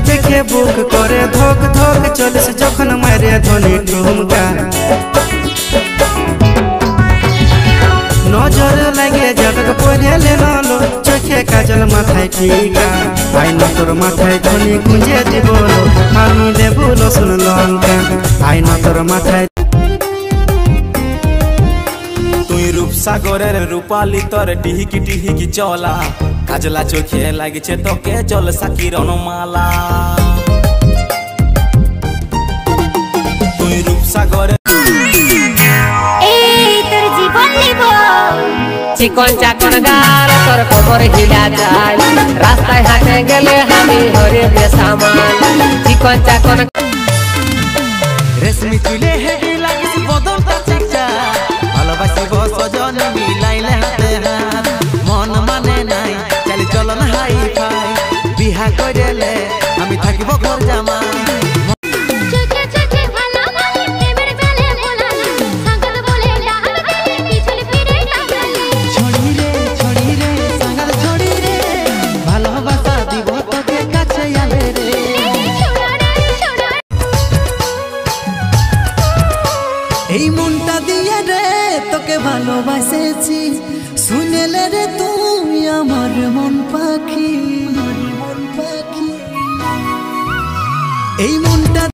দেখে বুক করে ধক ধক চলিস যখন মারে ধ্বনি ঠুমকা নজর লাগে যাবে পড়েলে নলো চোখে কাজল মাথায় টিকা আইনা তোর মাথায় ধ্বনি গুঁজে দিব আমি দেবো রসুন লঙ্কা আইনা তোর মাথায় তুই রূপসাগরের রূপালি তোর টিহিকি টিহিকি চলা কাজলা চোখে লাগিছে তোকে জল সাকির অনুমালা তুই রূপসাগরের চিকন চাকন গাল তোর কোমর হিলা যায় রাস্তায় হাঁটে গেলে আমি হরে বেসামান চিকন চাকন রেশমি চুলে হেভি লাগিস বদনটা চিকচা ভালোবাসিব সজন মিলাইলে হাতে হাত মন মানে নাই চালি চলন হাই ফাই বিহা কইলে আমি থাকিব ঘর জামা এই মনটা দিয়ে রে তোকে ভালোবাসেছি শুনেলে রে তুই আমার মন পাখি এই মনটা